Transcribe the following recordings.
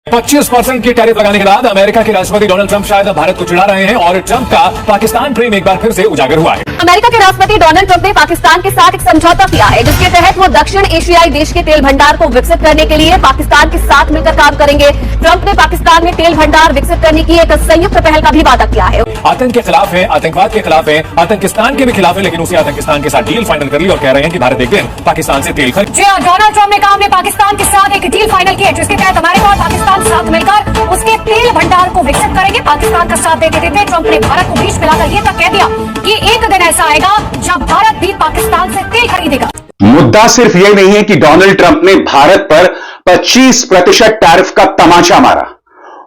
25% की टैरिफ लगाने के बाद अमेरिका के राष्ट्रपति डोनाल्ड ट्रंप शायद भारत को चिढ़ा रहे हैं और ट्रंप का पाकिस्तान प्रेम एक बार फिर से उजागर हुआ है। अमेरिका के राष्ट्रपति डोनाल्ड ट्रंप ने पाकिस्तान के साथ एक समझौता किया है, जिसके तहत वो दक्षिण एशियाई देश के तेल भंडार को विकसित करने के लिए पाकिस्तान के साथ मिलकर काम करेंगे। ट्रंप ने पाकिस्तान में तेल भंडार विकसित करने की एक संयुक्त पहल का भी वादा किया है। आतंक के खिलाफ है, आतंकवाद के खिलाफ है, आतंकिस्तान के भी खिलाफ है, लेकिन उसी आतंकिस्तान के साथ डील फाइनल कर ली और कह रहे हैं कि भारत एक दिन पाकिस्तान से तेल खरीद। जी हाँ, डोनाल्ड ट्रंप ने कहा हमने पाकिस्तान के साथ एक डील फाइनल की है, जिसके तहत अमेरिका और पाकिस्तान साथ मिलकर उसके तेल भंडार को विकसित करेंगे। पाकिस्तान का साथ देते देते ट्रंप ने भारत को बीच मिलाकर ये तक कह दिया कि एक दिन ऐसा आएगा जब भारत भी पाकिस्तान से तेल खरीदेगा। मुद्दा सिर्फ ये नहीं है कि डोनाल्ड ट्रंप ने भारत पर 25% टैरिफ का तमाचा मारा।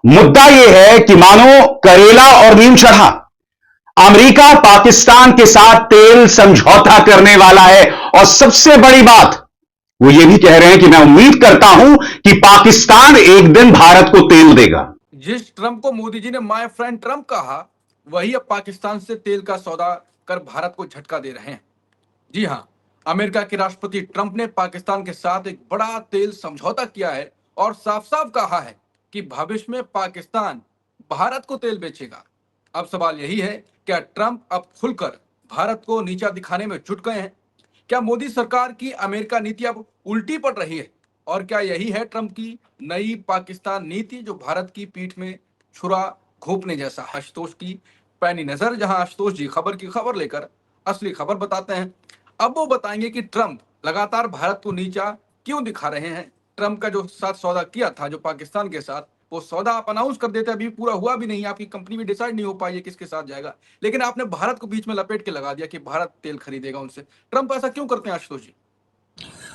मुद्दा यह है कि मानो करेला और नीम चढ़ा, अमेरिका पाकिस्तान के साथ तेल समझौता करने वाला है। और सबसे बड़ी बात, वो ये भी कह रहे हैं कि मैं उम्मीद करता हूं कि पाकिस्तान एक दिन भारत को तेल देगा। जिस ट्रंप को मोदी जी ने माय फ्रेंड ट्रंप कहा, वही अब पाकिस्तान से तेल का सौदा कर भारत को झटका दे रहे हैं। जी हां, अमेरिका के राष्ट्रपति ट्रंप ने पाकिस्तान के साथ एक बड़ा तेल समझौता किया है और साफ साफ कहा है कि भविष्य में पाकिस्तान भारत को तेल बेचेगा। अब सवाल यही है, क्या ट्रंप अब खुलकर भारत को नीचा दिखाने में जुट गए हैं? क्या मोदी सरकार की अमेरिका नीति अब उल्टी पड़ रही है? और क्या यही है ट्रंप की नई पाकिस्तान नीति, जो भारत की पीठ में छुरा घोंपने जैसा? आशुतोष की पैनी नजर, जहां आशुतोष जी खबर की खबर लेकर असली खबर बताते हैं। अब वो बताएंगे कि ट्रंप लगातार भारत को नीचा क्यों दिखा रहे हैं। ट्रंप का जो साथ सौदा किया था जो पाकिस्तान के साथ, वो सौदा आप अनाउंस कर देते, अभी पूरा हुआ भी नहीं, आपकी कंपनी भी डिसाइड नहीं हो पाई है किसके साथ जाएगा, लेकिन आपने भारत को बीच में लपेट के लगा दिया कि भारत तेल खरीदेगा उनसे। ट्रंप ऐसा क्यों करते हैं आशुतोष जी?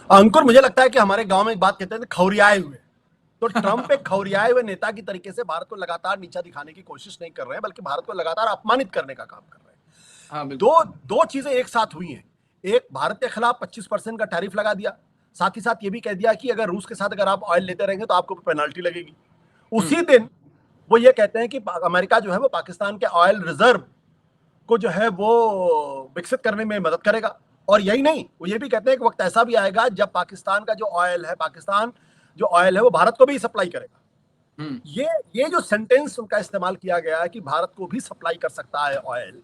अंकुर, मुझे लगता है कि हमारे गांव में एक बात कहते हैं खौरियाए हुए, तो ट्रंप एक खौरियाए हुए नेता की तरीके से भारत को लगातार नीचा दिखाने की कोशिश नहीं कर रहे हैं, बल्कि भारत को लगातार अपमानित करने का काम कर रहे हैं। हाँ, दो चीजें एक साथ हुई हैं। एक, भारत के खिलाफ 25% का टैरिफ लगा दिया, साथ ही साथ ये भी कह दिया कि अगर रूस के साथ अगर आप ऑयल लेते रहेंगे तो आपको पेनल्टी लगेगी। उसी दिन वो ये कहते हैं कि अमेरिका जो है वो पाकिस्तान के ऑयल रिजर्व को जो है वो विकसित करने में मदद करेगा। और यही नहीं, वो ये भी कहते हैं कि वक्त ऐसा भी आएगा जब पाकिस्तान का जो ऑयल है, पाकिस्तान जो ऑयल है वो भारत को भी सप्लाई करेगा। ये जो सेंटेंस उनका इस्तेमाल किया गया है कि भारत को भी सप्लाई कर सकता है ऑयल,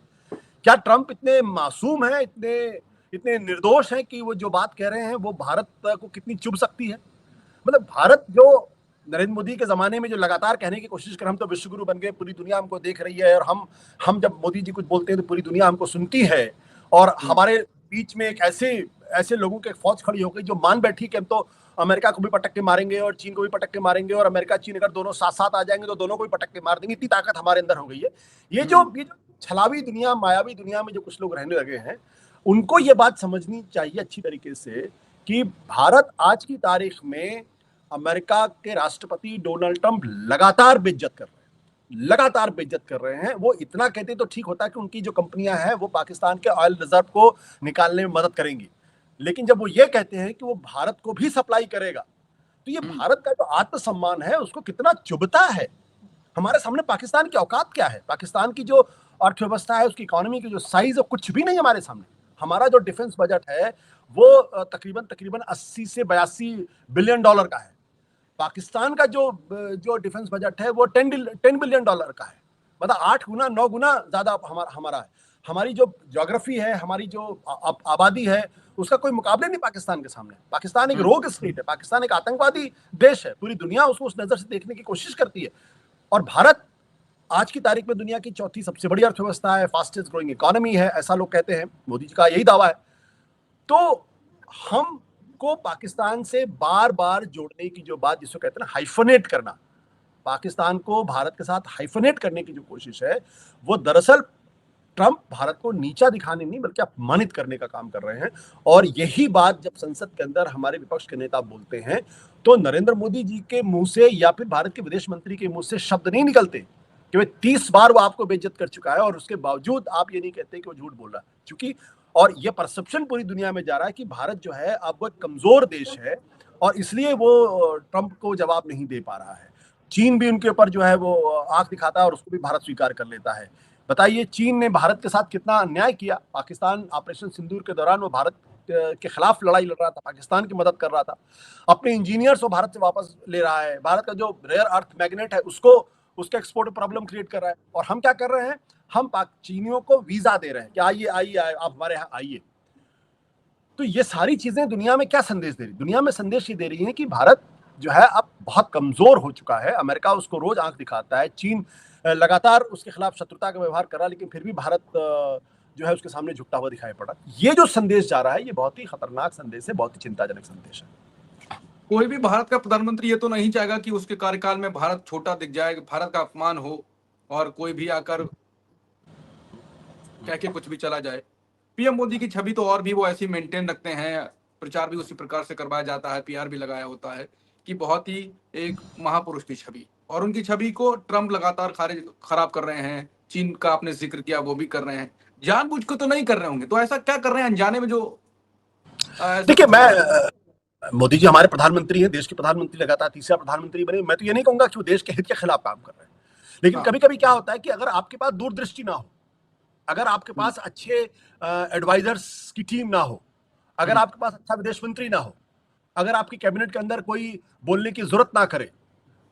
क्या ट्रंप इतने मासूम हैं, इतने निर्दोष हैं कि वो जो बात कह रहे हैं वो भारत को कितनी चुभ सकती है? मतलब भारत जो नरेंद्र मोदी के जमाने में जो लगातार कहने की कोशिश कर हम तो विश्वगुरु बन गए, पूरी दुनिया हमको देख रही है, और हम जब मोदी जी कुछ बोलते हैं तो पूरी दुनिया हमको सुनती है, और हमारे बीच में एक ऐसे लोगों की फौज खड़ी हो गई जो मान बैठी कि हम तो अमेरिका को भी पटक के मारेंगे और चीन को भी पटक के मारेंगे, और अमेरिका चीन अगर दोनों साथ साथ आ जाएंगे तो दोनों को भी पटक के मार देंगे। इतनी ताकत हमारे अंदर हो गई है। ये जो छलावी दुनिया, मायावी दुनिया में जो कुछ लोग रहने लगे हैं, उनको ये बात समझनी चाहिए अच्छी तरीके से कि भारत आज की तारीख में अमेरिका के राष्ट्रपति डोनाल्ड ट्रंप लगातार बेइज्जत कर रहे हैं। वो इतना कहते तो ठीक होता कि उनकी जो कंपनियां हैं वो पाकिस्तान के ऑयल रिजर्व को निकालने में मदद करेंगी, लेकिन जब वो ये कहते हैं कि वो भारत को भी सप्लाई करेगा, तो ये भारत का जो आत्मसम्मान है उसको कितना चुभता है। हमारे सामने पाकिस्तान की औकात क्या है, पाकिस्तान की जो अर्थव्यवस्था है, उसकी इकोनॉमी की जो साइज है, कुछ भी नहीं हमारे सामने। हमारा जो डिफेंस बजट है वो तकरीबन 80 से 82 बिलियन डॉलर का है। पाकिस्तान का जो डिफेंस बजट है वो 10 बिलियन डॉलर का है। मतलब 8 गुना 9 गुना ज्यादा हमारा है। हमारी जो ज्योग्राफी है, हमारी जो आबादी है, उसका कोई मुकाबले नहीं पाकिस्तान के सामने। पाकिस्तान एक रोग स्टेट है, पाकिस्तान एक आतंकवादी देश है। पूरी दुनिया उसको उस नजर से देखने की कोशिश करती है, और भारत आज की तारीख में दुनिया की चौथी सबसे बड़ी अर्थव्यवस्था है, फास्टेस्ट ग्रोइंग इकोनॉमी है, ऐसा लोग कहते हैं। मोदी जी का यही दावा है। तो हमको पाकिस्तान से बार बार जोड़ने की जो बात, जिसको कहते हैं ना हाइफनेट करना, पाकिस्तान को भारत के साथ हाइफनेट करने की जो कोशिश है, वो दरअसल ट्रंप भारत को नीचा दिखाने नहीं बल्कि अपमानित करने का काम कर रहे हैं। और यही बात जब संसद के अंदर हमारे विपक्ष के नेता बोलते हैं तो नरेंद्र मोदी जी के मुंह से या फिर भारत के विदेश मंत्री के मुंह से शब्द नहीं निकलते कि भाई 30 बार वो आपको बेइज्जत कर चुका है और उसके बावजूद आप ये नहीं कहते कि वो झूठ बोल रहा है। क्योंकि और ये परसेप्शन पूरी दुनिया में जा रहा है कि भारत जो है अब वो एक कमजोर देश है, और इसलिए वो ट्रंप को जवाब नहीं दे पा रहा है। चीन भी उनके ऊपर जो है वो आंख दिखाता है और उसको भी भारत स्वीकार कर लेता है। बताइए चीन ने भारत के साथ कितना अन्याय किया। पाकिस्तान ऑपरेशन सिंदूर के दौरान वो भारत के खिलाफ लड़ाई लड़ रहा था, पाकिस्तान की मदद कर रहा था, अपने इंजीनियर्स वो भारत से वापस ले रहा है, भारत का जो रेयर अर्थ मैग्नेट है उसको उसके एक्सपोर्ट प्रॉब्लम क्रिएट कर रहा है। और हम क्या कर रहे हैं, हम चीनियों को वीजा दे रहे हैं कि आइए आइए आप हमारे यहाँ आइए। तो ये सारी चीजें दुनिया में क्या संदेश दे रही, दुनिया में संदेश ये दे रही है कि भारत जो है अब बहुत कमजोर हो चुका है। अमेरिका उसको रोज आंख दिखाता है, चीन लगातार उसके खिलाफ शत्रुता का व्यवहार कर रहा है, लेकिन फिर भी भारत जो है उसके सामने झुकता हुआ दिखाई पड़ा। ये जो संदेश जा रहा है ये बहुत ही खतरनाक संदेश है, बहुत ही चिंताजनक संदेश है। कोई भी भारत का प्रधानमंत्री ये तो नहीं चाहेगा कि उसके कार्यकाल में भारत छोटा दिख जाए, भारत का अपमान हो और कोई भी आकर कह के कुछ भी चला जाए। पीएम मोदी की छवि तो और भी वो ऐसी मेंटेन रखते हैं, प्रचार भी उसी प्रकार से करवाया जाता है, पीआर भी लगाया होता है कि बहुत ही एक महापुरुष की छवि, और उनकी छवि को ट्रंप लगातार खराब कर रहे हैं। चीन का आपने जिक्र किया, वो भी कर रहे हैं, जानबूझ के तो नहीं कर रहे होंगे, तो ऐसा क्या कर रहे हैं अनजाने में जो देखिए मैं मोदी जी हमारे प्रधानमंत्री हैं, देश के प्रधानमंत्री लगातार तीसरा प्रधानमंत्री बने। मैं तो ये नहीं कहूंगा कि वो देश के हित के खिलाफ काम कर रहे हैं, लेकिन कभी कभी क्या होता है कि अगर आपके पास दूरदृष्टि ना हो, अगर आपके पास अच्छे एडवाइजर्स की टीम ना हो, अगर आपके पास अच्छा विदेश मंत्री ना हो, अगर आपकी कैबिनेट के अंदर कोई बोलने की जरूरत ना करे,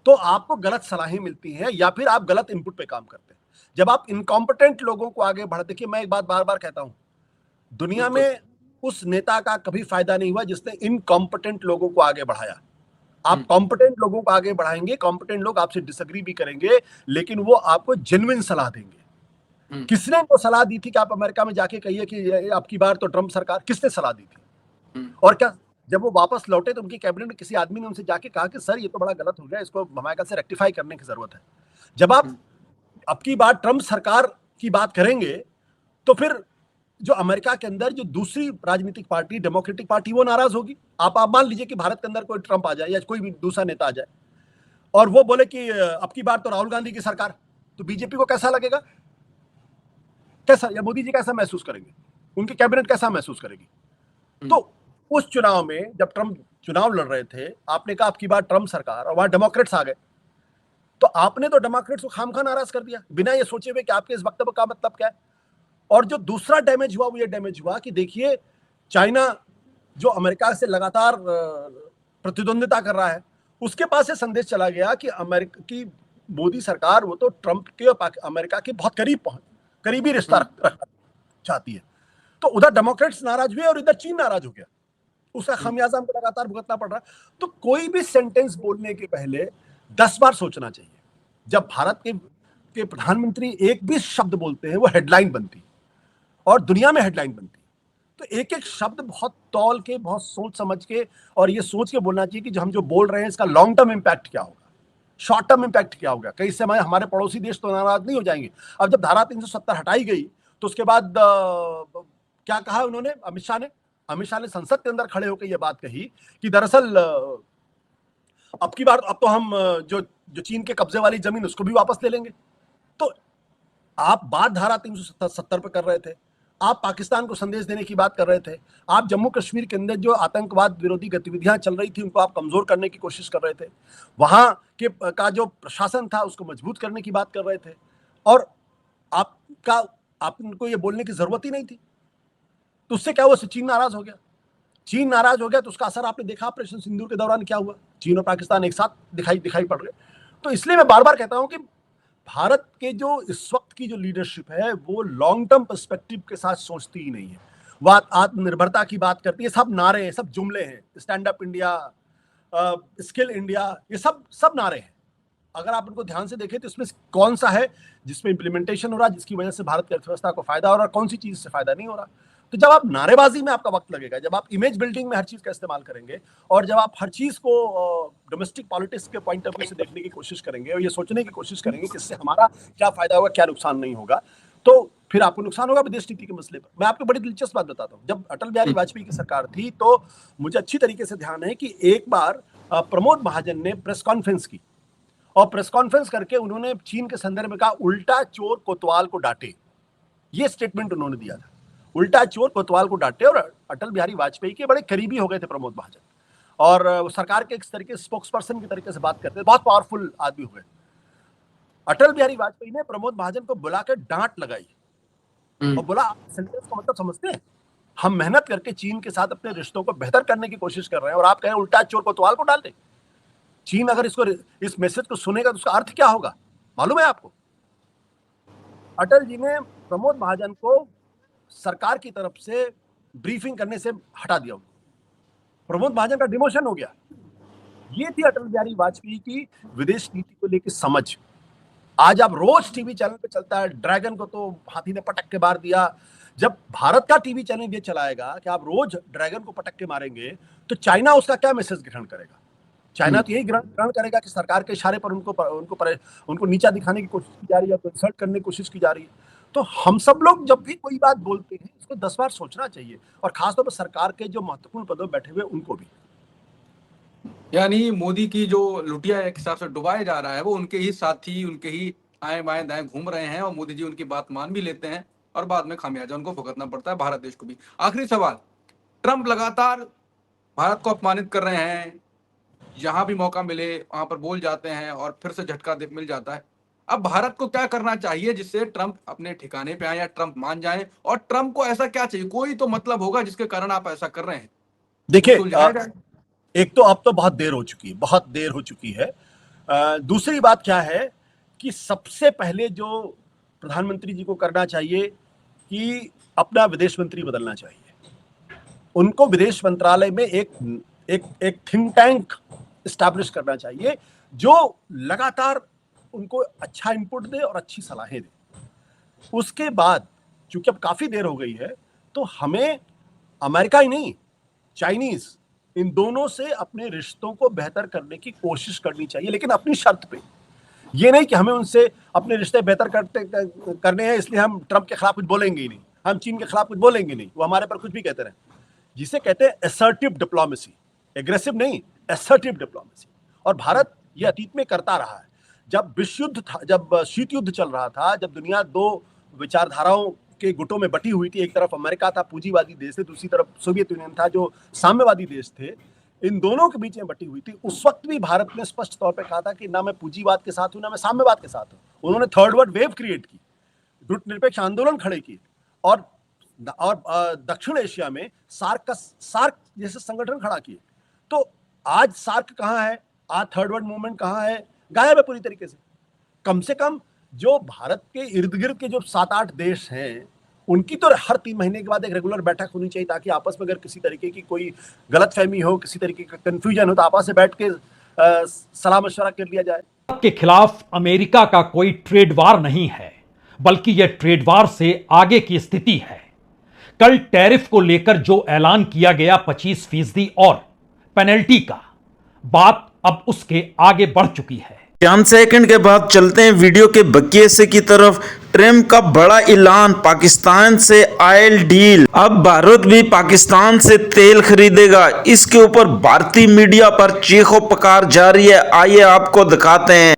तो आपको गलत सलाहें मिलती हैं या फिर आप गलत इनपुट पे काम करते हैं। जब आप इनकॉम्पिटेंट लोगों को आगे बढ़ा, देखिए मैं एक बात बार बार कहता हूं, दुनिया में उस नेता का कभी फायदा नहीं हुआ जिसने इनकॉम्पिटेंट लोगों को आगे बढ़ाया। आप कॉम्पिटेंट लोगों को आगे बढ़ाएंगे, कॉम्पिटेंट लोग आपसे डिसएग्री भी करेंगे, लेकिन वो आपको जेन्युइन सलाह देंगे। किसने तो सलाह दी थी कि आप अमेरिका में जाके कहिए कि अब की बार तो ट्रंप सरकार, किसने सलाह दी थी? और क्या जब वो वापस लौटे तो उनकी कैबिनेट में किसी आदमी ने उनसे जाके कहा कि सर ये तो बड़ा गलत हो गया, इसको अमेरिका से रेक्टिफाई करने की जरूरत है। जब आप अब की बार ट्रंप सरकार की बात करेंगे तो फिर जो अमेरिका के अंदर जो दूसरी राजनीतिक पार्टी डेमोक्रेटिक पार्टी वो नाराज होगी। आप मान लीजिए कि भारत के अंदर कोई ट्रंप आ जाए या कोई भी दूसरा नेता आ जाए और वो बोले कि अब की बार तो राहुल गांधी की सरकार, तो बीजेपी को कैसा लगेगा, कैसा, या मोदी जी कैसा महसूस करेंगे, उनकी कैबिनेट कैसा महसूस करेगी? तो उस चुनाव में जब ट्रंप चुनाव लड़ रहे थे, आपने कहा अब की बार ट्रंप सरकार, और वहां डेमोक्रेट्स आ गए, तो आपने तो डेमोक्रेट्स को खामखा नाराज कर दिया बिना ये सोचे हुए कि आपके इस वक्तव्य का मतलब क्या है। और जो दूसरा डैमेज हुआ वो ये डैमेज हुआ कि देखिए चाइना जो अमेरिका से लगातार प्रतिद्वंदिता कर रहा है, उसके पास ये संदेश चला गया कि अमेरिका की मोदी सरकार वो तो ट्रंप के और अमेरिका के बहुत करीबी रिश्ता रखना चाहती है। तो उधर डेमोक्रेट्स नाराज हुए और इधर चीन नाराज हो गया, उसका खमियाजा हमको लगातार भुगतना पड़ रहा है। तो कोई भी सेंटेंस बोलने के पहले 10 बार सोचना चाहिए। जब भारत के प्रधानमंत्री एक भी शब्द बोलते हैं वो हेडलाइन बनती और दुनिया में हेडलाइन बनती, तो एक एक शब्द बहुत तौल के, बहुत सोच समझ के, और ये सोच के बोलना चाहिए कि जो हम जो बोल रहे हैं इसका लॉन्ग टर्म इंपैक्ट क्या होगा, शॉर्ट टर्म इंपैक्ट क्या होगा। कई समय हमारे पड़ोसी देश तो नाराज नहीं हो जाएंगे। अब जब धारा 370 हटाई गई तो उसके बाद क्या कहा उन्होंने, अमित शाह ने संसद के अंदर खड़े होकर यह बात कही कि दरअसल अब की बार अब तो हम जो चीन के कब्जे वाली जमीन उसको भी वापस ले लेंगे। तो आप बात धारा 370 पे कर रहे थे, आप पाकिस्तान को संदेश देने की बात कर रहे थे, आप जम्मू कश्मीर के अंदर जो आतंकवाद विरोधी गतिविधियां चल रही थी उनको आप कमजोर करने की कोशिश कर रहे थे, वहां के का जो प्रशासन था उसको मजबूत करने की बात कर रहे थे, और आपको ये बोलने की जरूरत ही नहीं थी। तो उससे क्या हुआ, चीन नाराज हो गया। चीन नाराज हो गया तो उसका असर आपने देखा ऑपरेशन सिंदूर के दौरान क्या हुआ, चीन और पाकिस्तान एक साथ दिखाई पड़ रहे। तो इसलिए मैं बार बार कहता हूं कि भारत के जो इस वक्त की जो लीडरशिप है वो लॉन्ग टर्म पर्सपेक्टिव के साथ सोचती ही नहीं है। वो आत्मनिर्भरता की बात करती है, सब नारे हैं, सब जुमले हैं, stand up India, skill India, ये सब नारे हैं। अगर आप उनको ध्यान से देखें तो इसमें कौन सा है जिसमें इंप्लीमेंटेशन हो रहा है, जिसकी वजह से भारत की अर्थव्यवस्था को फायदा हो रहा है, कौन सी चीज से फायदा नहीं हो रहा। तो जब आप नारेबाजी में आपका वक्त लगेगा, जब आप इमेज बिल्डिंग में हर चीज का इस्तेमाल करेंगे, और जब आप हर चीज को डोमेस्टिक पॉलिटिक्स के पॉइंट ऑफ व्यू से देखने की कोशिश करेंगे और ये सोचने की कोशिश करेंगे कि इससे हमारा क्या फायदा होगा, क्या नुकसान नहीं होगा, तो फिर आपको नुकसान होगा विदेश नीति के मसले पर। मैं आपको बड़ी दिलचस्प बात बताता हूँ, जब अटल बिहारी वाजपेयी की सरकार थी तो मुझे अच्छी तरीके से ध्यान है कि एक बार प्रमोद महाजन ने प्रेस कॉन्फ्रेंस की, और प्रेस कॉन्फ्रेंस करके उन्होंने चीन के संदर्भ में कहा उल्टा चोर कोतवाल को डांटे, ये स्टेटमेंट उन्होंने दिया था, उल्टा चोर कोतवाल को डांटे। और अटल बिहारी वाजपेयी के बड़े करीबी हो गए थे प्रमोद महाजन, और सरकार के इस तरीके स्पोक्स पर्सन की तरीके से बात करते, बहुत पावरफुल आदमी हुए। अटल बिहारी वाजपेयी ने प्रमोद महाजन को बुलाकर डांट लगाई और बोला, आप सेंटेंस का मतलब समझते हैं? हम मेहनत करके चीन के साथ अपने रिश्तों को बेहतर करने की कोशिश कर रहे हैं और आप कह रहे हैं उल्टा चोर कोतवाल को डाल दे। चीन अगर इस मैसेज को सुनेगा तो उसका अर्थ क्या होगा मालूम है आपको? अटल जी ने प्रमोद महाजन को सरकार की तरफ से ब्रीफिंग करने से हटा दिया। प्रमोद महाजन का डिमोशन हो गया। ये थी अटल बिहारी वाजपेयी की विदेश नीति को लेकर समझ। आज आप रोज टीवी चैनल पे चलता है, ड्रैगन को तो हाथी ने पटक के मार दिया। जब भारत का टीवी चैनल ये चलाएगा कि आप रोज ड्रैगन को पटक के मारेंगे तो चाइना उसका क्या मैसेज ग्रहण करेगा? चाइना तो यही ग्रहण करेगा कि सरकार के इशारे पर उनको नीचा दिखाने की कोशिश की जा रही है, इंसल्ट करने की कोशिश की जा रही है। तो हम सब लोग जब भी कोई बात बोलते हैं इसको 10 बार सोचना चाहिए, और खासतौर पर सरकार के जो महत्वपूर्ण पदों बैठे हुए उनको भी। यानी मोदी की जो लुटिया एक हिसाब से डुबाया जा रहा है वो उनके ही साथी, उनके ही आए बाएं दाएं घूम रहे हैं और मोदी जी उनकी बात मान भी लेते हैं और बाद में खामियाजा उनको भुगतना पड़ता है, भारत देश को भी। आखिरी सवाल, ट्रंप लगातार भारत को अपमानित कर रहे हैं, जहां भी मौका मिले वहां पर बोल जाते हैं और फिर से झटका मिल जाता है। अब भारत को क्या करना चाहिए जिससे ट्रंप अपने ठिकाने पे आए या ट्रंप मान जाएं? और ट्रंप को ऐसा क्या चाहिए? कोई तो मतलब होगा जिसके कारण आप ऐसा कर रहे हैं। देखिए, एक तो अब तो बहुत देर हो चुकी है, बहुत देर हो चुकी है। दूसरी बात क्या है कि सबसे पहले जो प्रधानमंत्री जी को करना चाहिए कि अपना विदेश मंत्री बदलना चाहिए। उनको विदेश मंत्रालय में एक थिंक टैंक एस्टैब्लिश करना चाहिए जो लगातार उनको अच्छा इनपुट दे और अच्छी सलाहें दे। उसके बाद चूंकि अब काफी देर हो गई है तो हमें अमेरिका ही नहीं, चाइनीज, इन दोनों से अपने रिश्तों को बेहतर करने की कोशिश करनी चाहिए, लेकिन अपनी शर्त पे। ये नहीं कि हमें उनसे अपने रिश्ते बेहतर करने हैं इसलिए हम ट्रंप के खिलाफ कुछ बोलेंगे ही नहीं, हम चीन के खिलाफ कुछ बोलेंगे नहीं, वो हमारे पर कुछ भी कहते रहे। जिसे कहते हैं असर्टिव डिप्लोमेसी, एग्रेसिव नहीं, असर्टिव डिप्लोमेसी। और भारत ये अतीत में करता रहा है। जब विश्व युद्ध था, जब शीत युद्ध चल रहा था, जब दुनिया दो विचारधाराओं के गुटों में बटी हुई थी, एक तरफ अमेरिका था पूंजीवादी देश थे, दूसरी तरफ सोवियत यूनियन था जो साम्यवादी देश थे, इन दोनों के बीच में बटी हुई थी। उस वक्त भी भारत ने स्पष्ट तौर पे कहा था कि ना मैं पूंजीवाद के साथ हूं ना मैं साम्यवाद के साथ हूं। उन्होंने थर्ड वर्ल्ड वेव क्रिएट की, गुटनिरपेक्ष आंदोलन खड़े किए और दक्षिण एशिया में सार्क जैसे संगठन खड़ा किए। तो आज सार्क कहाँ है, आज थर्ड वर्ल्ड मूवमेंट कहाँ है? गायब है पूरी तरीके से। कम से कम जो भारत के इर्द गिर्द के जो 7-8 देश हैं उनकी तो हर 3 महीने के बाद एक रेगुलर बैठक होनी चाहिए, ताकि आपस में अगर किसी तरीके की कोई गलतफहमी हो, किसी तरीके का कंफ्यूजन हो, तो आपस में बैठ के सलाह मशवरा कर लिया जाए। के खिलाफ अमेरिका का कोई ट्रेड वार नहीं है, बल्कि यह ट्रेड वार से आगे की स्थिति है। कल टैरिफ को लेकर जो ऐलान किया गया 25% और पेनल्टी का, बात अब उसके आगे बढ़ चुकी है। 5 सेकंड के बाद चलते हैं वीडियो के बकिए से की तरफ। ट्रंप का बड़ा ऐलान, पाकिस्तान से ऑयल डील, अब भारत भी पाकिस्तान से तेल खरीदेगा। इसके ऊपर भारतीय मीडिया पर चीखों पुकार जारी है। आइए आपको दिखाते हैं।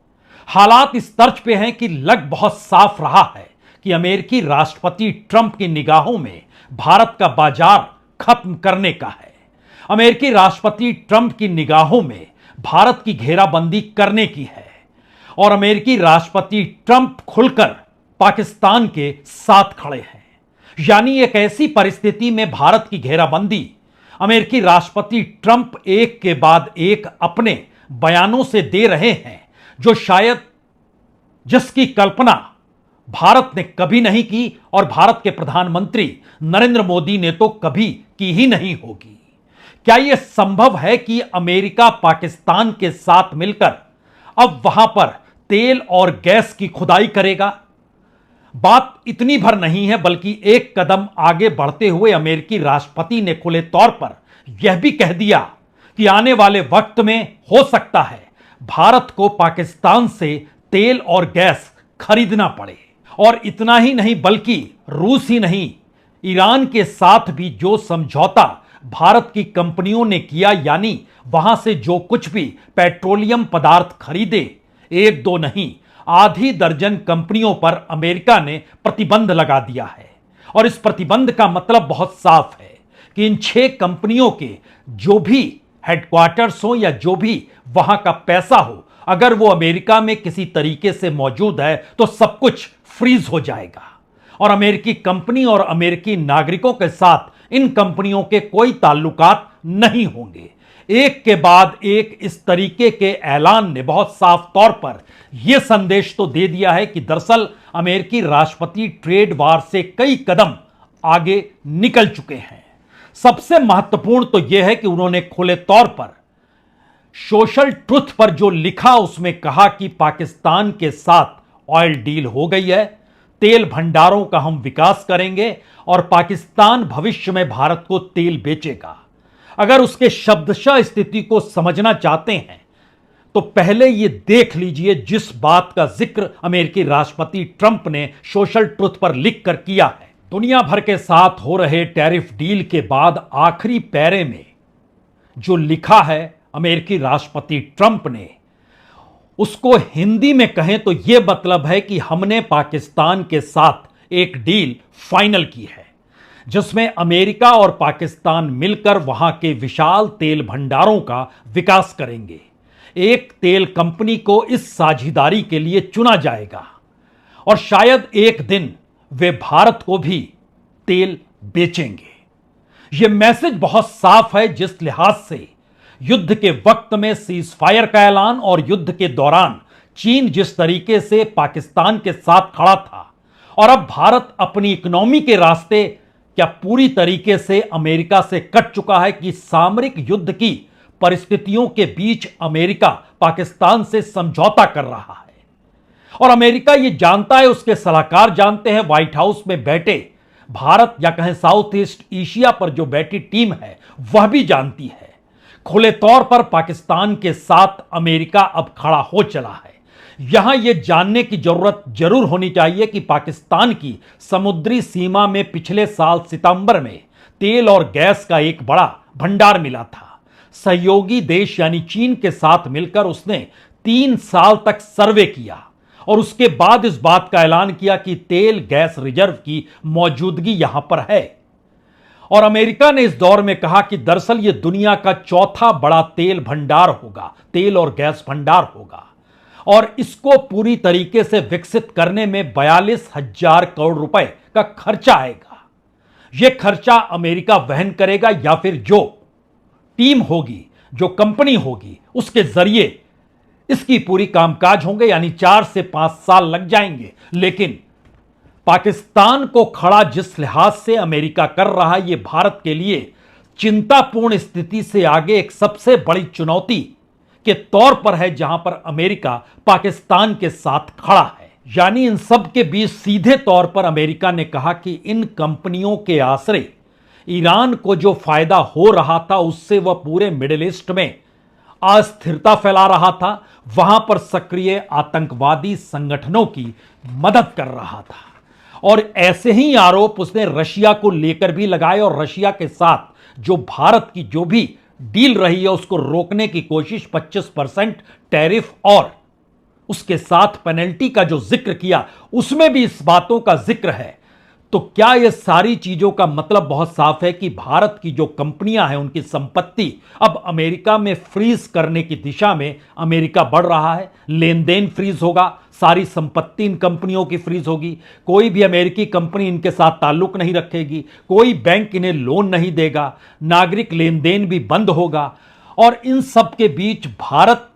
हालात इस तर्ज पे हैं कि लग बहुत साफ रहा है कि अमेरिकी राष्ट्रपति ट्रंप की निगाहों में भारत का बाजार खत्म करने का है। अमेरिकी राष्ट्रपति ट्रंप की निगाहों में भारत की घेराबंदी करने की है और अमेरिकी राष्ट्रपति ट्रंप खुलकर पाकिस्तान के साथ खड़े हैं। यानी एक ऐसी परिस्थिति में भारत की घेराबंदी अमेरिकी राष्ट्रपति ट्रंप एक के बाद एक अपने बयानों से दे रहे हैं, जो शायद जिसकी कल्पना भारत ने कभी नहीं की और भारत के प्रधानमंत्री नरेंद्र मोदी ने तो कभी की ही नहीं होगी। क्या यह संभव है कि अमेरिका पाकिस्तान के साथ मिलकर अब वहां पर तेल और गैस की खुदाई करेगा? बात इतनी भर नहीं है, बल्कि एक कदम आगे बढ़ते हुए अमेरिकी राष्ट्रपति ने खुले तौर पर यह भी कह दिया कि आने वाले वक्त में हो सकता है भारत को पाकिस्तान से तेल और गैस खरीदना पड़े। और इतना ही नहीं, बल्कि रूस ही नहीं, ईरान के साथ भी जो समझौता भारत की कंपनियों ने किया, यानी वहां से जो कुछ भी पेट्रोलियम पदार्थ खरीदे, 1-2 नहीं, आधी दर्जन कंपनियों पर अमेरिका ने प्रतिबंध लगा दिया है। और इस प्रतिबंध का मतलब बहुत साफ है कि इन 6 कंपनियों के जो भी हेडक्वार्टर्स हो या जो भी वहां का पैसा हो, अगर वो अमेरिका में किसी तरीके से मौजूद है तो सब कुछ फ्रीज हो जाएगा और अमेरिकी कंपनी और अमेरिकी नागरिकों के साथ इन कंपनियों के कोई ताल्लुकात नहीं होंगे। एक के बाद एक इस तरीके के ऐलान ने बहुत साफ तौर पर यह संदेश तो दे दिया है कि दरअसल अमेरिकी राष्ट्रपति ट्रेड वार से कई कदम आगे निकल चुके हैं। सबसे महत्वपूर्ण तो यह है कि उन्होंने खुले तौर पर सोशल ट्रुथ पर जो लिखा उसमें कहा कि पाकिस्तान के साथ ऑयल डील हो गई है, तेल भंडारों का हम विकास करेंगे और पाकिस्तान भविष्य में भारत को तेल बेचेगा। अगर उसके शब्दशः स्थिति को समझना चाहते हैं तो पहले यह देख लीजिए जिस बात का जिक्र अमेरिकी राष्ट्रपति ट्रंप ने सोशल ट्रुथ पर लिखकर किया है। दुनिया भर के साथ हो रहे टैरिफ डील के बाद आखिरी पैरे में जो लिखा है अमेरिकी राष्ट्रपति ट्रंप ने, उसको हिंदी में कहें तो यह मतलब है कि हमने पाकिस्तान के साथ एक डील फाइनल की है जिसमें अमेरिका और पाकिस्तान मिलकर वहां के विशाल तेल भंडारों का विकास करेंगे। एक तेल कंपनी को इस साझेदारी के लिए चुना जाएगा और शायद एक दिन वे भारत को भी तेल बेचेंगे। यह मैसेज बहुत साफ है जिस लिहाज से युद्ध के वक्त में सीज फायर का ऐलान और युद्ध के दौरान चीन जिस तरीके से पाकिस्तान के साथ खड़ा था और अब भारत अपनी इकोनॉमी के रास्ते क्या पूरी तरीके से अमेरिका से कट चुका है कि सामरिक युद्ध की परिस्थितियों के बीच अमेरिका पाकिस्तान से समझौता कर रहा है और अमेरिका यह जानता है, उसके सलाहकार जानते हैं, व्हाइट हाउस में बैठे भारत या कहें साउथ ईस्ट एशिया पर जो बैठी टीम है वह भी जानती है। खुले तौर पर पाकिस्तान के साथ अमेरिका अब खड़ा हो चला है। यहां यह जानने की जरूरत जरूर होनी चाहिए कि पाकिस्तान की समुद्री सीमा में पिछले साल सितंबर में तेल और गैस का एक बड़ा भंडार मिला था। सहयोगी देश यानी चीन के साथ मिलकर उसने 3 साल तक सर्वे किया और उसके बाद इस बात का ऐलान किया कि तेल गैस रिजर्व की मौजूदगी यहां पर है और अमेरिका ने इस दौर में कहा कि दरअसल यह दुनिया का चौथा बड़ा तेल भंडार होगा, तेल और गैस भंडार होगा और इसको पूरी तरीके से विकसित करने में 42,000 करोड़ रुपए का खर्चा आएगा। यह खर्चा अमेरिका वहन करेगा या फिर जो टीम होगी, जो कंपनी होगी, उसके जरिए इसकी पूरी कामकाज होंगे, यानी 4 से 5 साल लग जाएंगे। लेकिन पाकिस्तान को खड़ा जिस लिहाज से अमेरिका कर रहा है, यह भारत के लिए चिंतापूर्ण स्थिति से आगे एक सबसे बड़ी चुनौती के तौर पर है, जहां पर अमेरिका पाकिस्तान के साथ खड़ा है। यानी इन सब के बीच सीधे तौर पर अमेरिका ने कहा कि इन कंपनियों के आश्रय ईरान को जो फायदा हो रहा था उससे वह पूरे मिडिल ईस्ट में अस्थिरता फैला रहा था, वहां पर सक्रिय आतंकवादी संगठनों की मदद कर रहा था और ऐसे ही आरोप उसने रशिया को लेकर भी लगाए और रशिया के साथ जो भारत की जो भी डील रही है उसको रोकने की कोशिश, 25% टैरिफ और उसके साथ पेनल्टी का जो जिक्र किया उसमें भी इस बातों का जिक्र है। तो क्या यह सारी चीजों का मतलब बहुत साफ है कि भारत की जो कंपनियां हैं उनकी संपत्ति अब अमेरिका में फ्रीज करने की दिशा में अमेरिका बढ़ रहा है। लेन देन फ्रीज होगा, सारी संपत्ति इन कंपनियों की फ्रीज होगी, कोई भी अमेरिकी कंपनी इनके साथ ताल्लुक नहीं रखेगी, कोई बैंक इन्हें लोन नहीं देगा, नागरिक लेन देन भी बंद होगा और इन सब के बीच भारत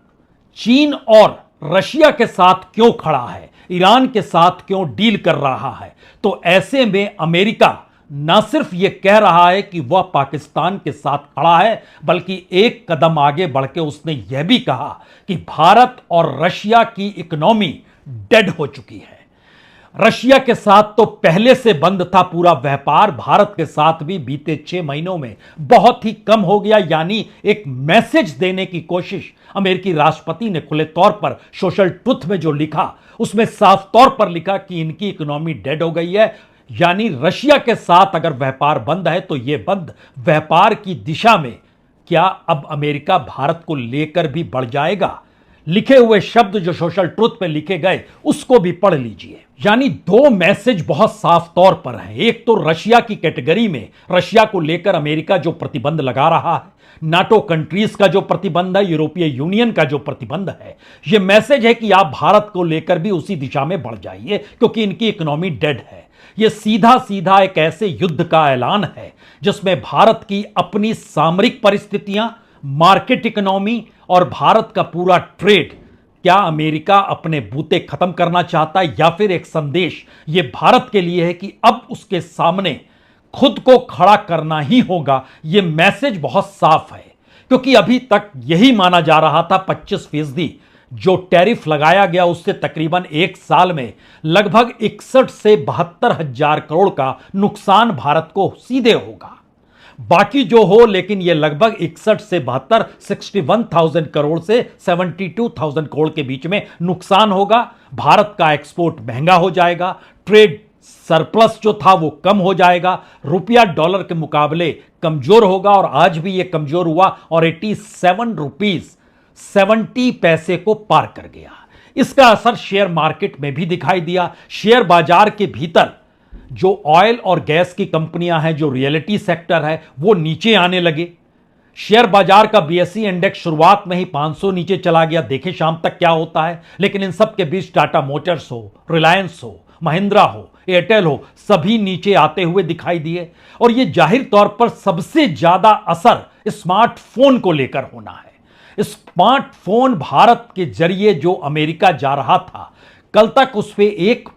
चीन और रशिया के साथ क्यों खड़ा है, ईरान के साथ क्यों डील कर रहा है। तो ऐसे में अमेरिका ना सिर्फ यह कह रहा है कि वह पाकिस्तान के साथ खड़ा है, बल्कि एक कदम आगे बढ़ के उसने यह भी कहा कि भारत और रशिया की इकोनॉमी डेड हो चुकी है। रशिया के साथ तो पहले से बंद था पूरा व्यापार, भारत के साथ भी बीते 6 महीनों में बहुत ही कम हो गया। यानी एक मैसेज देने की कोशिश अमेरिकी राष्ट्रपति ने खुले तौर पर सोशल ट्रुथ में जो लिखा उसमें साफ तौर पर लिखा कि इनकी इकोनॉमी डेड हो गई है। यानी रशिया के साथ अगर व्यापार बंद है तो यह बंद व्यापार की दिशा में क्या अब अमेरिका भारत को लेकर भी बढ़ जाएगा। लिखे हुए शब्द जो सोशल ट्रुथ पे लिखे गए उसको भी पढ़ लीजिए। यानी दो मैसेज बहुत साफ तौर पर हैं। एक तो रशिया की कैटेगरी में रशिया को लेकर अमेरिका जो प्रतिबंध लगा रहा है, नाटो कंट्रीज का जो प्रतिबंध है, यूरोपीय यूनियन का जो प्रतिबंध है, यह मैसेज है कि आप भारत को लेकर भी उसी दिशा में बढ़ जाइए क्योंकि इनकी इकोनॉमी डेड है। यह सीधा सीधा एक ऐसे युद्ध का ऐलान है जिसमें भारत की अपनी सामरिक परिस्थितियां, मार्केट इकोनॉमी और भारत का पूरा ट्रेड, क्या अमेरिका अपने बूते खत्म करना चाहता है या फिर एक संदेश यह भारत के लिए है कि अब उसके सामने खुद को खड़ा करना ही होगा। यह मैसेज बहुत साफ है क्योंकि अभी तक यही माना जा रहा था 25% जो टैरिफ लगाया गया उससे तकरीबन एक साल में लगभग 61 से 72 हजार करोड़ का नुकसान भारत को सीधे होगा। बाकी जो हो, लेकिन यह लगभग 61 से 72 61,000 करोड़ से 72,000 करोड़ के बीच में नुकसान होगा। भारत का एक्सपोर्ट महंगा हो जाएगा, ट्रेड सरप्लस जो था वो कम हो जाएगा, रुपया डॉलर के मुकाबले कमजोर होगा और आज भी ये कमजोर हुआ और 87 रुपीज 70 पैसे को पार कर गया। इसका असर शेयर मार्केट में भी दिखाई दिया। शेयर बाजार के भीतर जो ऑयल और गैस की कंपनियां हैं, जो रियलिटी सेक्टर है, वो नीचे आने लगे। शेयर बाजार का बीएसई इंडेक्स शुरुआत में ही 500 नीचे चला गया, देखें शाम तक क्या होता है। लेकिन इन सब के बीच टाटा मोटर्स हो, रिलायंस हो, महिंद्रा हो, एयरटेल हो, सभी नीचे आते हुए दिखाई दिए। और यह जाहिर तौर पर सबसे ज्यादा असर स्मार्टफोन को लेकर होना है। स्मार्टफोन भारत के जरिए जो अमेरिका जा रहा था, कल तक उस पर 1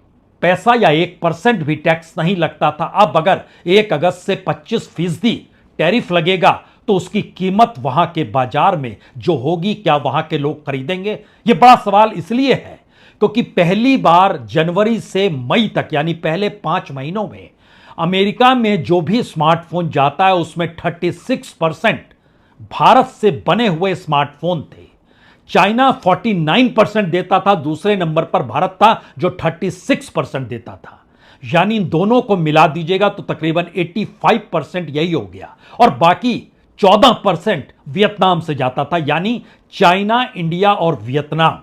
पैसा या 1% भी टैक्स नहीं लगता था। अब अगर 1 अगस्त से 25% टैरिफ लगेगा तो उसकी कीमत वहां के बाजार में जो होगी, क्या वहां के लोग खरीदेंगे? यह बड़ा सवाल इसलिए है क्योंकि पहली बार जनवरी से मई तक यानी पहले 5 महीनों में अमेरिका में जो भी स्मार्टफोन जाता है उसमें 36% भारत से बने हुए स्मार्टफोन थे। चाइना 49% देता था, दूसरे नंबर पर भारत था जो 36% देता था। यानी इन दोनों को मिला दीजिएगा तो तकरीबन 85% यही हो गया और बाकी 14% वियतनाम से जाता था। यानी चाइना, इंडिया और वियतनाम,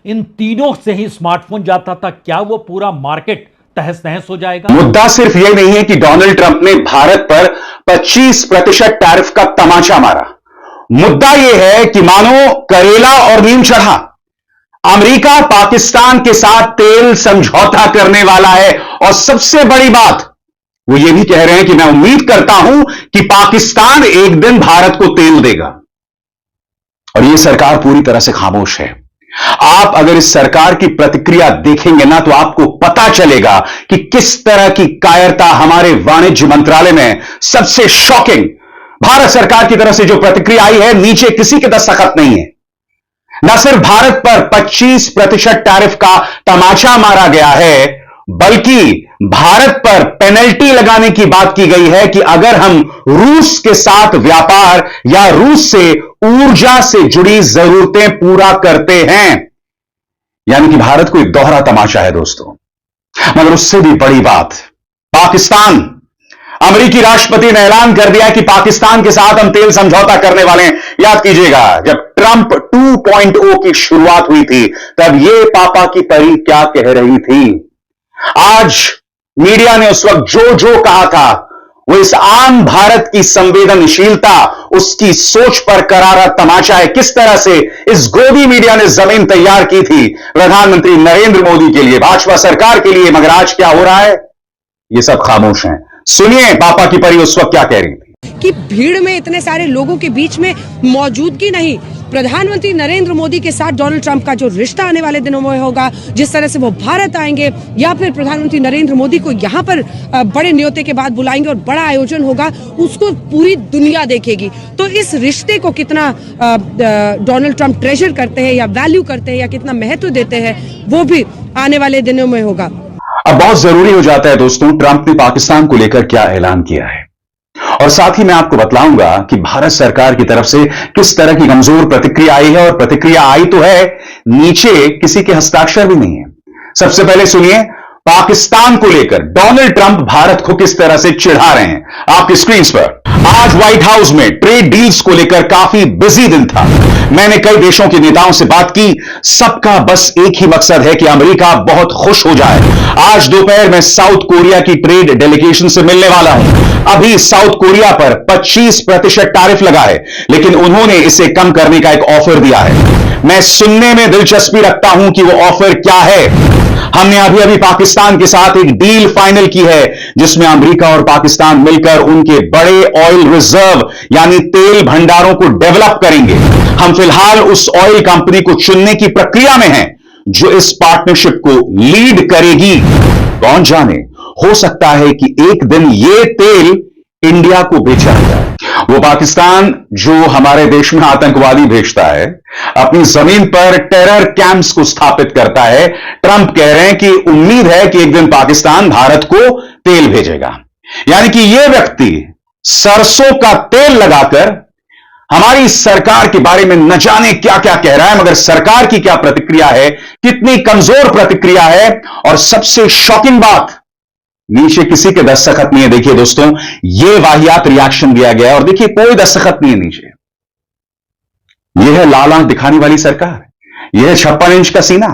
इन तीनों से ही स्मार्टफोन जाता था। क्या वो पूरा मार्केट तहस नहस हो जाएगा? मुद्दा सिर्फ यह नहीं है कि डोनाल्ड ट्रंप ने भारत पर 25% टैरिफ का तमाचा मारा। मुद्दा यह है कि मानो करेला और नीम चढ़ा, अमेरिका पाकिस्तान के साथ तेल समझौता करने वाला है। और सबसे बड़ी बात, वो ये भी कह रहे हैं कि मैं उम्मीद करता हूं कि पाकिस्तान एक दिन भारत को तेल देगा। और यह सरकार पूरी तरह से खामोश है। आप अगर इस सरकार की प्रतिक्रिया देखेंगे ना तो आपको पता चलेगा कि किस तरह की कायरता हमारे वाणिज्य मंत्रालय में। सबसे शॉकिंग, भारत सरकार की तरफ से जो प्रतिक्रिया आई है, नीचे किसी के दस्तखत नहीं है। न सिर्फ भारत पर 25% टैरिफ का तमाचा मारा गया है, बल्कि भारत पर पेनल्टी लगाने की बात की गई है कि अगर हम रूस के साथ व्यापार या रूस से ऊर्जा से जुड़ी जरूरतें पूरा करते हैं। यानी कि भारत को एक दोहरा तमाचा है दोस्तों। मगर उससे भी बड़ी बात, पाकिस्तान, अमेरिकी राष्ट्रपति ने ऐलान कर दिया कि पाकिस्तान के साथ हम तेल समझौता करने वाले हैं। याद कीजिएगा, जब ट्रंप 2.0 की शुरुआत हुई थी तब यह पापा की परी क्या कह रही थी। आज मीडिया ने उस वक्त जो जो कहा था वो इस आम भारत की संवेदनशीलता, उसकी सोच पर करारा तमाचा है। किस तरह से इस गोदी मीडिया ने जमीन तैयार की थी प्रधानमंत्री नरेंद्र मोदी के लिए, भाजपा सरकार के लिए। मगर आज क्या हो रहा है, ये सब खामोश हैं। सुनिए पापा की परी उस वक्त क्या कह रही थी। कि भीड़ में इतने सारे लोगों के बीच में मौजूदगी नहीं, प्रधानमंत्री नरेंद्र मोदी के साथ डोनाल्ड ट्रंप का जो रिश्ता आने वाले दिनों में होगा, जिस तरह से वो भारत आएंगे या फिर प्रधानमंत्री नरेंद्र मोदी को यहाँ पर बड़े न्योते के बाद बुलाएंगे और बड़ा आयोजन होगा, उसको पूरी दुनिया देखेगी। तो इस रिश्ते को कितना डोनाल्ड ट्रंप ट्रेजर करते हैं या वैल्यू करते हैं या कितना महत्व देते हैं, वो भी आने वाले दिनों में होगा। अब बहुत जरूरी हो जाता है दोस्तों, ट्रंप ने पाकिस्तान को लेकर क्या ऐलान किया है। और साथ ही मैं आपको बतलाऊंगा कि भारत सरकार की तरफ से किस तरह की कमजोर प्रतिक्रिया आई है। और प्रतिक्रिया आई तो है, नीचे किसी के हस्ताक्षर भी नहीं है। सबसे पहले सुनिए पाकिस्तान को लेकर डोनाल्ड ट्रंप भारत को किस तरह से चिढ़ा रहे हैं आपकी स्क्रीन पर। आज व्हाइट हाउस में ट्रेड डील्स को लेकर काफी बिजी दिन था। मैंने कई देशों के नेताओं से बात की, सबका बस एक ही मकसद है कि अमेरिका बहुत खुश हो जाए। आज दोपहर में साउथ कोरिया की ट्रेड डेलीगेशन से मिलने वाला हूं। अभी साउथ कोरिया पर 25% टैरिफ लगा है, लेकिन उन्होंने इसे कम करने का एक ऑफर दिया है। मैं सुनने में दिलचस्पी रखता हूं कि वो ऑफर क्या है। हमने अभी अभी पाकिस्तान के साथ एक डील फाइनल की है, जिसमें अमेरिका और पाकिस्तान मिलकर उनके बड़े ऑयल रिजर्व यानी तेल भंडारों को डेवलप करेंगे। हम फिलहाल उस ऑयल कंपनी को चुनने की प्रक्रिया में हैं, जो इस पार्टनरशिप को लीड करेगी। कौन जाने, हो सकता है कि एक दिन यह तेल इंडिया को बेचा जाए। वो पाकिस्तान जो हमारे देश में आतंकवादी भेजता है, अपनी जमीन पर टेरर कैंप्स को स्थापित करता है। ट्रंप कह रहे हैं कि उम्मीद है कि एक दिन पाकिस्तान भारत को तेल भेजेगा। यानी कि यह व्यक्ति सरसों का तेल लगाकर हमारी सरकार के बारे में न जाने क्या क्या कह रहा है, मगर सरकार की क्या प्रतिक्रिया है, कितनी कमजोर प्रतिक्रिया है। और सबसे शॉकिंग बात, नीचे किसी के दस्तखत नहीं है। देखिए दोस्तों, यह वाहियात रिएक्शन दिया गया है और देखिए कोई दस्तखत नहीं है नीचे। यह है लाल आंख दिखाने वाली सरकार, यह है 56 इंच का सीना।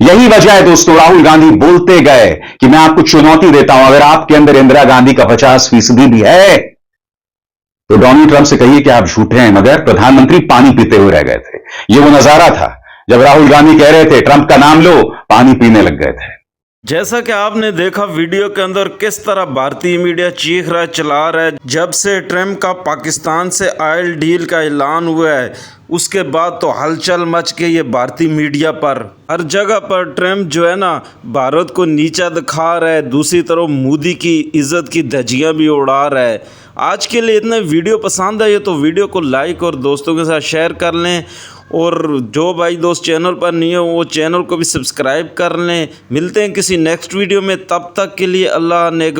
यही वजह है दोस्तों, राहुल गांधी बोलते गए कि मैं आपको चुनौती देता हूं, अगर आपके अंदर इंदिरा गांधी का 50% भी है तो डोनाल्ड ट्रंप से कहिए कि आप झूठे हैं, मगर प्रधानमंत्री पानी पीते हुए रह गए थे। यह वो नजारा था जब राहुल गांधी कह रहे थे ट्रंप का नाम लो, पानी पीने लग गए थे। जैसा कि आपने देखा वीडियो के अंदर किस तरह भारतीय मीडिया चीख रहा है, चिल्ला रहा है। जब से ट्रंप का पाकिस्तान से ऑयल डील का ऐलान हुआ है, उसके बाद तो हलचल मच गई है भारतीय मीडिया पर। हर जगह पर ट्रंप जो है ना, भारत को नीचा दिखा रहा है, दूसरी तरफ मोदी की इज्जत की धज्जियां भी उड़ा रहा है। आज के लिए इतना वीडियो पसंद आई तो वीडियो को लाइक और दोस्तों के साथ शेयर कर लें, और जो भाई दोस्त चैनल पर नहीं है वो चैनल को भी सब्सक्राइब कर लें। मिलते हैं किसी नेक्स्ट वीडियो में, तब तक के लिए अल्लाह ने